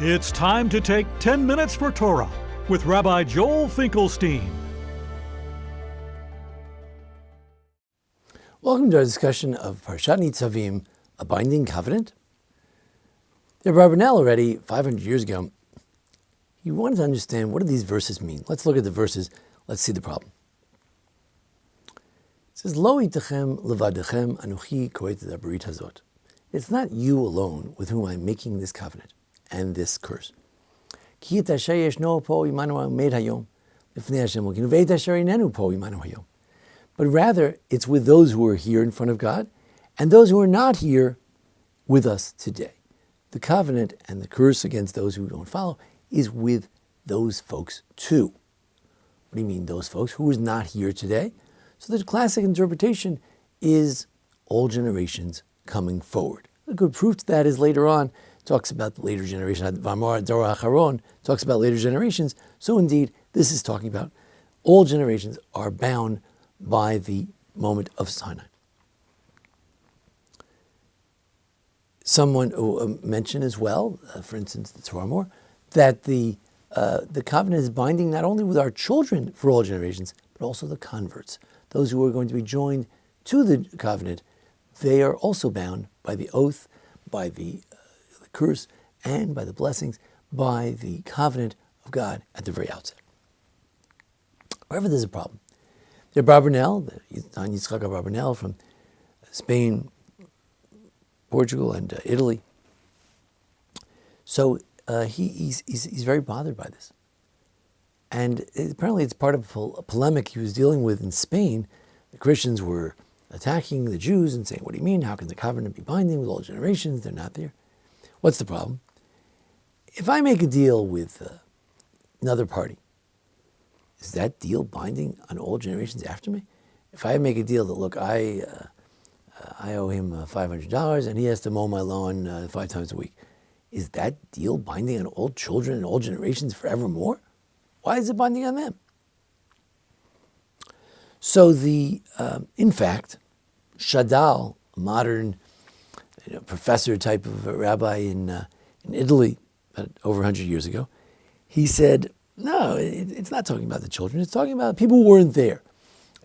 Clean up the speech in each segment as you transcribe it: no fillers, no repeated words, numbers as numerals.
It's time to take 10 minutes for Torah with Rabbi Joel Finkelstein. Welcome to our discussion of Parshat Nitzavim, a binding covenant. The Rabbi Nell already 500 years ago, he wanted to understand what do these verses mean. Let's look at the verses. Let's see the problem. It says, Lo itachem levadechem anuchi koet haberit hazot. It's not you alone with whom I'm making this covenant and this curse. Ki et asher yeshno po imanu haomed hayom lifnei Hashem Elokeinu ve'et asher einenu po imanu hayom. But rather, it's with those who are here in front of God and those who are not here with us today. The covenant and the curse against those who don't follow is with those folks too. What do you mean, those folks? Who is not here today? So the classic interpretation is all generations coming forward. A good proof to that is later on, talks about the later generation. V'amar Dor Acharon talks about later generations. So indeed, this is talking about all generations are bound by the moment of Sinai. Someone mentioned as well, for instance, the Torah more, that the covenant is binding not only with our children for all generations, but also the converts, those who are going to be joined to the covenant. They are also bound by the oath, by the curse, and by the blessings, by the covenant of God at the very outset. However, there's a problem. The Barbanel, Don Yitzchak Barbanel from Spain, Portugal, and Italy. So he's very bothered by this. And apparently it's part of a polemic he was dealing with in Spain. The Christians were attacking the Jews and saying, what do you mean? How can the covenant be binding with all generations? They're not there. What's the problem? If I make a deal with another party, is that deal binding on all generations after me? If I make a deal that, look, I owe him $500 and he has to mow my lawn 5 times a week, is that deal binding on all children and all generations forevermore? Why is it binding on them? So in fact, Shadal, a modern professor type of a rabbi in Italy, about over 100 years ago, he said, no, it's not talking about the children. It's talking about people who weren't there.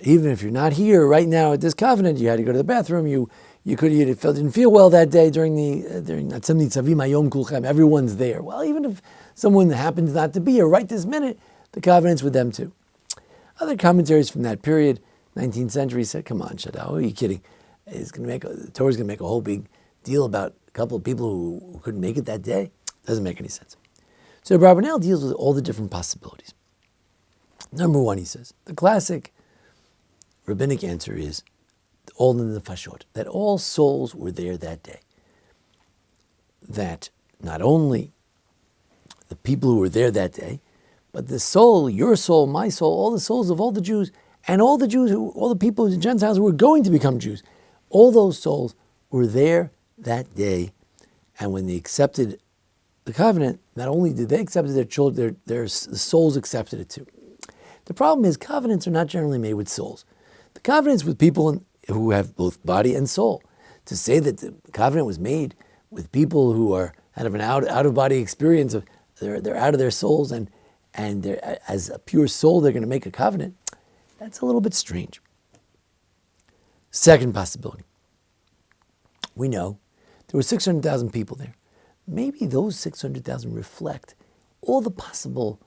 Even if you're not here right now at this covenant, you had to go to the bathroom. You didn't feel well that day during Nitzavim Hayom Kulchem. Everyone's there. Well, even if someone happens not to be here right this minute, the covenant's with them too. Other commentaries from that period, 19th century, said, "Come on, Shadal, are you kidding? The Torah's going to make a whole big deal about a couple of people who couldn't make it that day? Doesn't make any sense." So Barbanel deals with all the different possibilities. Number one, he says, the classic rabbinic answer is all in the Fashot, that all souls were there that day. That not only the people who were there that day, but the soul, your soul, my soul, all the souls of all the Jews, and all the Jews, all the people, the Gentiles who were going to become Jews, all those souls were there that day. And when they accepted the covenant, not only did they accept it, their children, the souls accepted it too. The problem is covenants are not generally made with souls. The covenant's with people who have both body and soul. To say that the covenant was made with people who are out of an out-of-body experience of they're out of their souls and they're, as a pure soul they're going to make a covenant, that's a little bit strange. Second possibility. We know there were 600,000 people there. Maybe those 600,000 reflect all the possible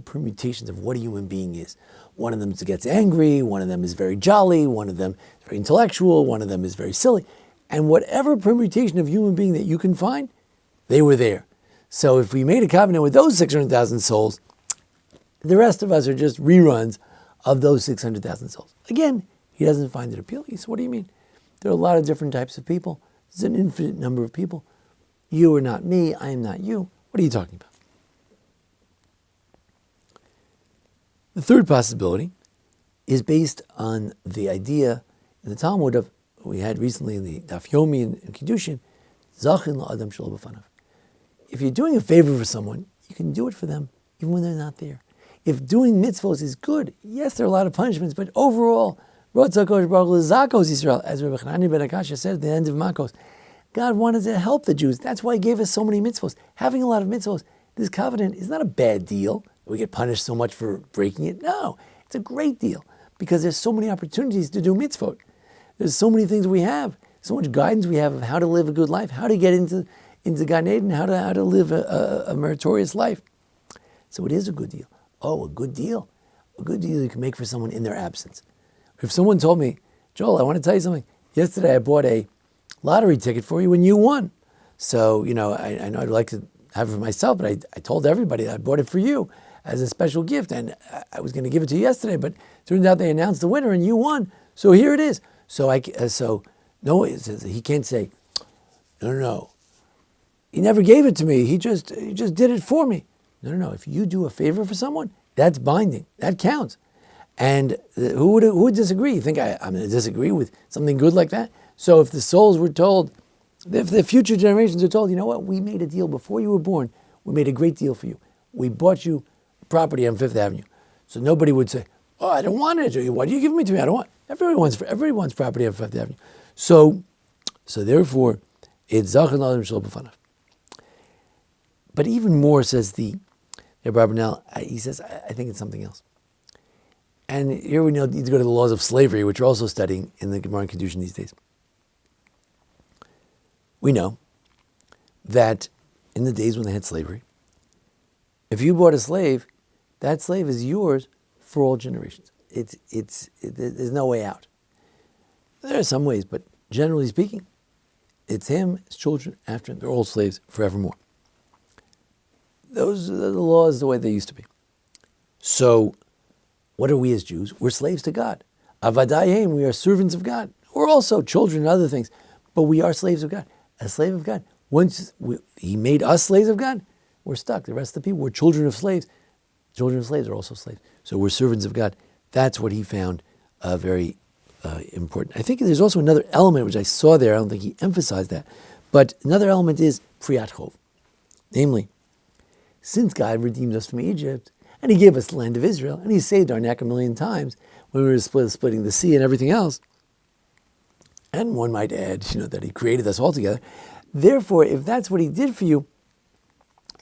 permutations of what a human being is. One of them gets angry, one of them is very jolly, one of them is very intellectual, one of them is very silly. And whatever permutation of human being that you can find, they were there. So if we made a covenant with those 600,000 souls, the rest of us are just reruns of those 600,000 souls. Again, he doesn't find it appealing. He says, what do you mean? There are a lot of different types of people. There's an infinite number of people. You are not me, I am not you. What are you talking about? The third possibility is based on the idea in the Talmud of we had recently in the Daf Yomi and Kiddushin, Zachin la'adam shelo b'fanav. If you're doing a favor for someone, you can do it for them even when they're not there. If doing mitzvos is good, yes, there are a lot of punishments, but overall, Rotza Kodesh Baruch Hu Zakos Yisrael, as Rabbi Hanani ben Akasha said at the end of Makos, God wanted to help the Jews. That's why he gave us so many mitzvos. Having a lot of mitzvos, this covenant is not a bad deal. We get punished so much for breaking it. No, it's a great deal because there's so many opportunities to do mitzvot. There's so many things we have, so much guidance we have of how to live a good life, how to get into Gan Eden, how to live a meritorious life. So it is a good deal. Oh, a good deal. A good deal you can make for someone in their absence. If someone told me, Joel, I want to tell you something. Yesterday I bought a lottery ticket for you and you won. So, I know I'd like to have it for myself, but I told everybody that I bought it for you as a special gift. And I was going to give it to you yesterday, but it turned out they announced the winner and you won. So here it is. So he can't say, no. He never gave it to me. He just did it for me. No. If you do a favor for someone, that's binding. That counts. And who would disagree? You think I'm going to disagree with something good like that? So if the souls were told, if the future generations are told, you know what, we made a deal before you were born. We made a great deal for you. We bought you property on Fifth Avenue. So nobody would say, oh, I don't want it. Why do you give me to me? I don't want. Everybody wants property on Fifth Avenue. So therefore, it's Zachan Adam Shel B'fanav. But even more, says the Barbanel, he says, I think it's something else. And here we need to go to the laws of slavery, which we're also studying in the Gemara and Kedushin these days. We know that in the days when they had slavery, if you bought a slave, that slave is yours for all generations. There's no way out. There are some ways, but generally speaking, it's him, his children after him. They're all slaves forevermore. Those are the laws the way they used to be. So, what are we as Jews? We're slaves to God. Avadayim, we are servants of God. We're also children and other things, but we are slaves of God. A slave of God. Once he made us slaves of God, we're stuck. The rest of the people, we're children of slaves. Children of slaves are also slaves. So we're servants of God. That's what he found very important. I think there's also another element which I saw there. I don't think he emphasized that. But another element is Priyat Chov. Namely, since God redeemed us from Egypt, and he gave us the land of Israel, and he saved our neck 1,000,000 times when we were splitting the sea and everything else, and one might add, that he created us all together. Therefore, if that's what he did for you,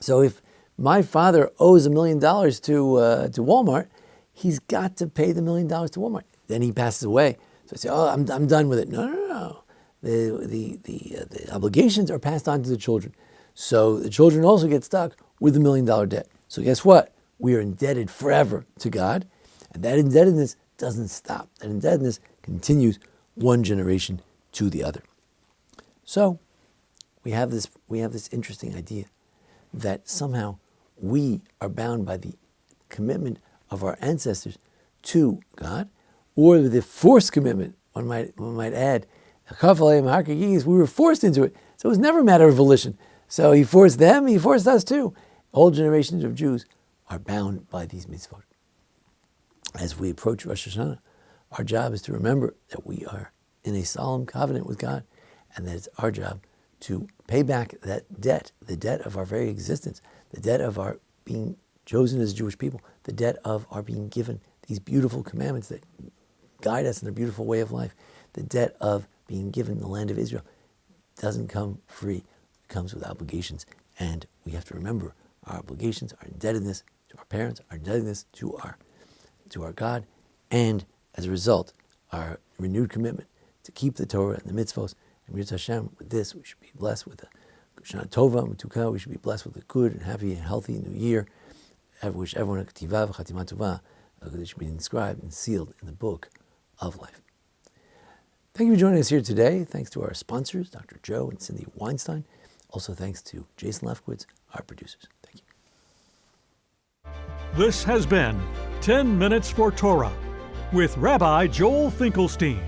so if my father owes $1 million to Walmart, he's got to pay the $1 million to Walmart. Then he passes away. So I say, I'm done with it. No. The obligations are passed on to the children. So the children also get stuck with the $1 million debt. So guess what? We are indebted forever to God, and that indebtedness doesn't stop. That indebtedness continues one generation to the other. So we have this interesting idea that somehow we are bound by the commitment of our ancestors to God, or the forced commitment, one might add, we were forced into it. So it was never a matter of volition. So he forced them, he forced us too. Whole generations of Jews are bound by these mitzvot. As we approach Rosh Hashanah, our job is to remember that we are in a solemn covenant with God, and that it's our job to pay back that debt, the debt of our very existence, the debt of our being chosen as Jewish people, the debt of our being given these beautiful commandments that guide us in a beautiful way of life, the debt of being given the land of Israel doesn't come free. It comes with obligations, and we have to remember our obligations, our indebtedness to our parents, our indebtedness to our God, and as a result, our renewed commitment to keep the Torah and the mitzvos. And Mirz Hashem, with this, we should be blessed with a Shana Tova, Mutukah. We should be blessed with a good and happy and healthy new year. I wish everyone a Ketiva v'Chatima Tova, that should be inscribed and sealed in the book of life. Thank you for joining us here today. Thanks to our sponsors, Dr. Joe and Cindy Weinstein. Also thanks to Jason Lefkowitz, our producers. Thank you. This has been 10 Minutes for Torah with Rabbi Joel Finkelstein.